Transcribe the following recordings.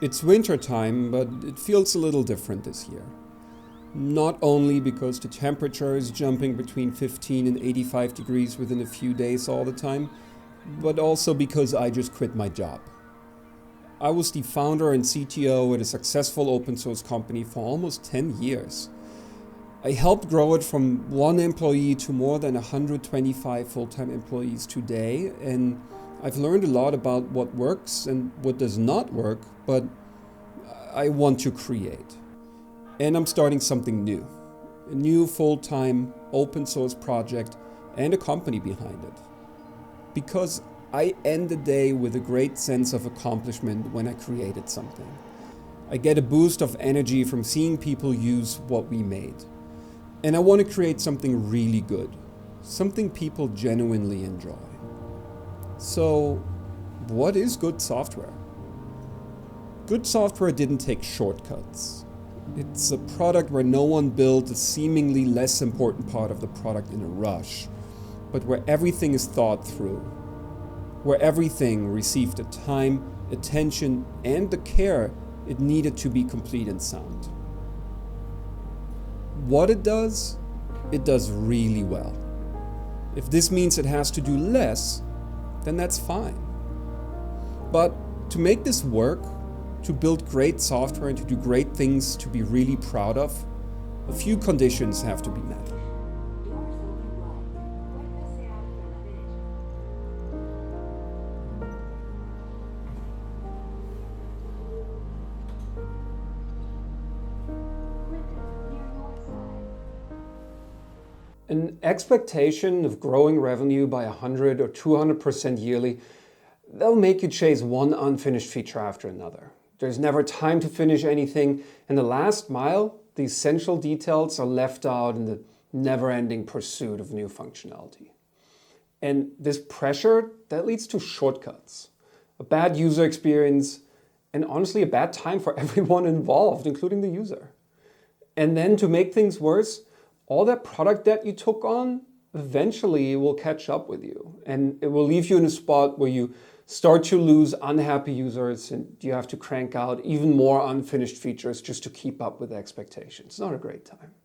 It's winter time, but it feels a little different this year. Not only because the temperature is jumping between 15 and 85 degrees within a few days all the time, but also because I just quit my job. I was the founder and CTO at a successful open source company for almost 10 years. I helped grow it from one employee to more than 125 full-time employees today, and I've learned a lot about what works and what does not work, but I want to create. And I'm starting something new. A new full-time open source project and a company behind it. Because I end the day with a great sense of accomplishment when I created something. I get a boost of energy from seeing people use what we made. And I want to create something really good. Something people genuinely enjoy. So, what is good software? Good software didn't take shortcuts. It's a product where no one built a seemingly less important part of the product in a rush, but where everything is thought through, where everything received the time, attention, and the care it needed to be complete and sound. What it does really well. If this means it has to do less, then that's fine. But to make this work, to build great software and to do great things to be really proud of, a few conditions have to be met. An expectation of growing revenue by 100 or 200% yearly, they'll make you chase one unfinished feature after another. There's never time to finish anything, and the last mile, the essential details are left out in the never-ending pursuit of new functionality. And this pressure, that leads to shortcuts, a bad user experience, and honestly a bad time for everyone involved, including the user. And then to make things worse, all that product debt you took on eventually will catch up with you, and it will leave you in a spot where you start to lose unhappy users and you have to crank out even more unfinished features just to keep up with expectations. It's not a great time.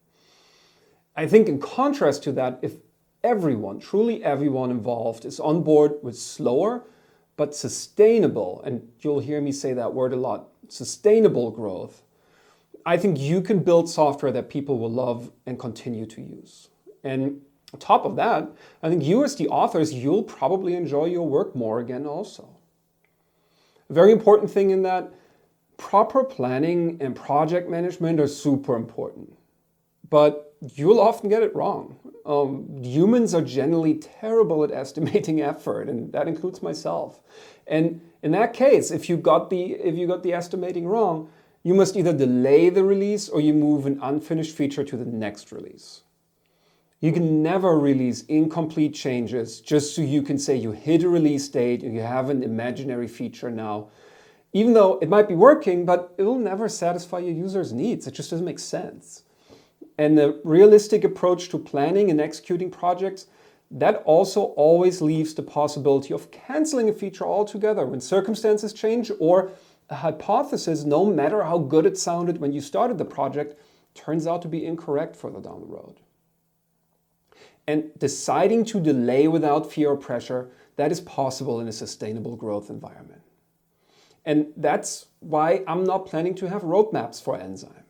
I think in contrast to that, if everyone, truly everyone involved is on board with slower but sustainable, and you'll hear me say that word a lot, sustainable growth, I think you can build software that people will love and continue to use. And on top of that, I think you as the authors, you'll probably enjoy your work more again also. A very important thing in that, proper planning and project management are super important. But you'll often get it wrong. Humans are generally terrible at estimating effort, and that includes myself. And in that case, if you got the estimating wrong, you must either delay the release or you move an unfinished feature to the next release. You can never release incomplete changes just so you can say you hit a release date and you have an imaginary feature now. Even though it might be working, but it will never satisfy your users' needs. It just doesn't make sense. And the realistic approach to planning and executing projects, that also always leaves the possibility of canceling a feature altogether when circumstances change, or a hypothesis, no matter how good it sounded when you started the project, turns out to be incorrect further down the road. And deciding to delay without fear or pressure, that is possible in a sustainable growth environment. And that's why I'm not planning to have roadmaps for nzyme.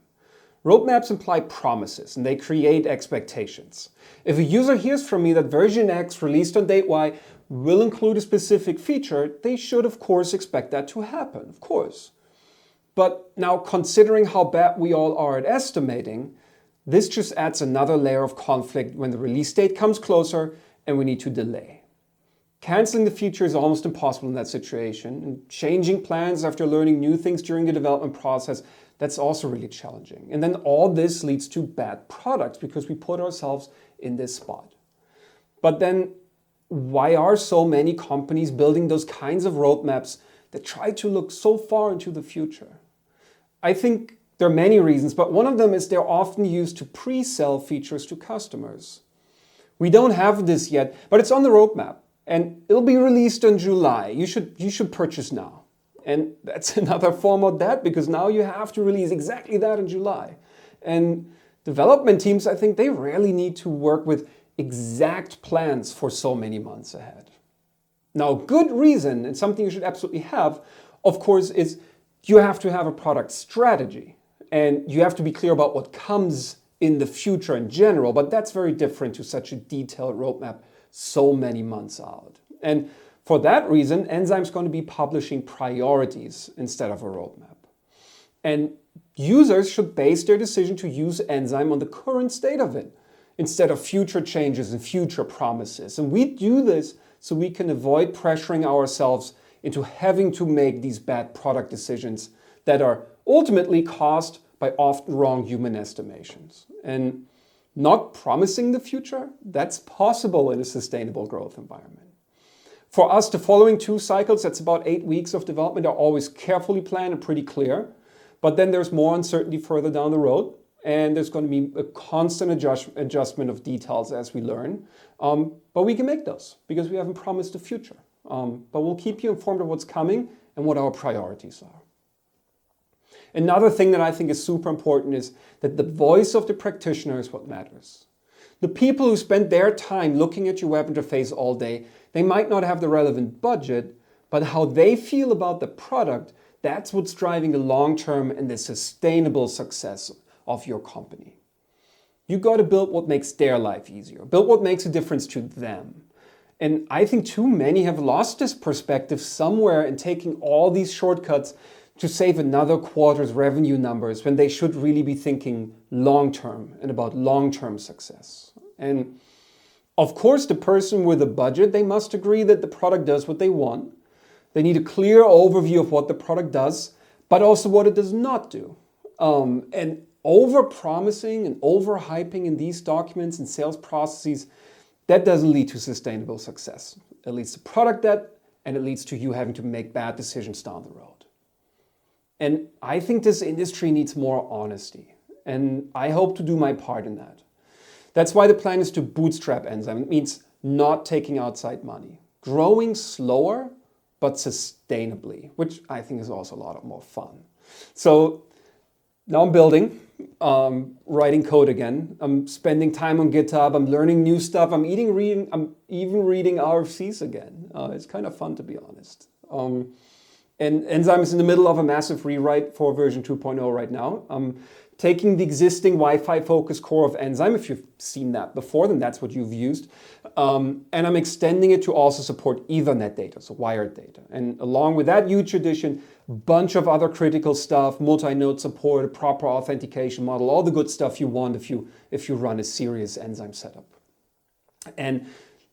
Roadmaps imply promises, and they create expectations. If a user hears from me that version X released on date Y will include a specific feature, they should of course expect that to happen, of course. But now, considering how bad we all are at estimating, this just adds another layer of conflict when the release date comes closer and we need to delay. Canceling the feature is almost impossible in that situation, and changing plans after learning new things during the development process, that's also really challenging. And then all this leads to bad products because we put ourselves in this spot. But then, why are so many companies building those kinds of roadmaps that try to look so far into the future? I think there are many reasons, but one of them is they're often used to pre-sell features to customers. We don't have this yet, but it's on the roadmap and it'll be released in July. You should purchase now. And that's another form of debt because now you have to release exactly that in July. And development teams, I think they rarely need to work with exact plans for so many months ahead. Now, good reason, and something you should absolutely have, of course, is you have to have a product strategy. And you have to be clear about what comes in the future in general, but that's very different to such a detailed roadmap so many months out. And for that reason, nzyme's going to be publishing priorities instead of a roadmap. And users should base their decision to use nzyme on the current state of it, instead of future changes and future promises. And we do this so we can avoid pressuring ourselves into having to make these bad product decisions that are ultimately caused by often wrong human estimations. And not promising the future, that's possible in a sustainable growth environment. For us, the following 2 cycles, that's about 8 weeks of development, are always carefully planned and pretty clear. But then there's more uncertainty further down the road. And there's going to be a constant adjustment of details as we learn. But we can make those because we haven't promised the future. But we'll keep you informed of what's coming and what our priorities are. Another thing that I think is super important is that the voice of the practitioner is what matters. The people who spend their time looking at your web interface all day, they might not have the relevant budget, but how they feel about the product, that's what's driving the long-term and the sustainable success of your company. You got to build what makes their life easier, build what makes a difference to them. And I think too many have lost this perspective somewhere in taking all these shortcuts to save another quarter's revenue numbers when they should really be thinking long-term and about long-term success. And of course, the person with a budget, they must agree that the product does what they want. They need a clear overview of what the product does, but also what it does not do. And over-promising and over-hyping in these documents and sales processes, that doesn't lead to sustainable success. It leads to product debt, and it leads to you having to make bad decisions down the road. And I think this industry needs more honesty, and I hope to do my part in that. That's why the plan is to bootstrap nzyme. It means not taking outside money, growing slower, but sustainably, which I think is also a lot more fun. So now I'm building, writing code again. I'm spending time on GitHub. I'm learning new stuff. I'm even reading RFCs again. It's kind of fun, to be honest. And nzyme is in the middle of a massive rewrite for version 2.0 right now. I'm taking the existing Wi-Fi focused core of nzyme. If you've seen that before, then that's what you've used. And I'm extending it to also support Ethernet data, so wired data. And along with that huge addition, a bunch of other critical stuff, multi-node support, a proper authentication model, all the good stuff you want if you run a serious nzyme setup. And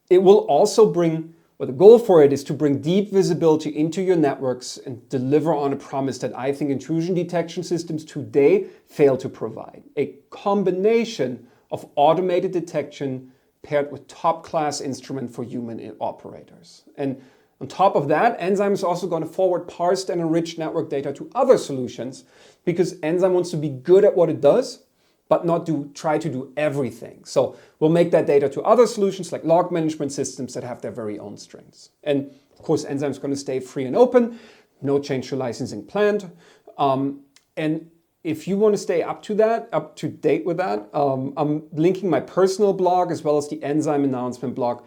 it will also bring, well, the goal for it is to bring deep visibility into your networks and deliver on a promise that I think intrusion detection systems today fail to provide. A combination of automated detection paired with top-class instrument for human operators. And on top of that, nzyme is also going to forward parsed and enriched network data to other solutions because nzyme wants to be good at what it does, but not try to do everything. So we'll make that data to other solutions like log management systems that have their very own strengths. And of course, nzyme is going to stay free and open, no change to licensing planned. And if you want to stay up to date with that, I'm linking my personal blog as well as the nzyme announcement blog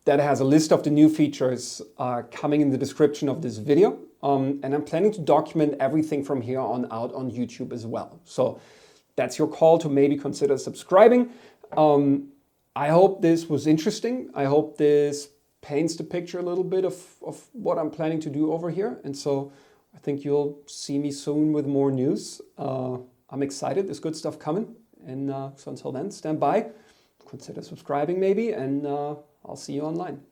that has a list of the new features coming in the description of this video. And I'm planning to document everything from here on out on YouTube as well. So that's your call to maybe consider subscribing. I hope this was interesting. I hope this paints the picture a little bit of what I'm planning to do over here. And so I think you'll see me soon with more news. I'm excited. There's good stuff coming. And so until then, stand by, consider subscribing maybe, and I'll see you online.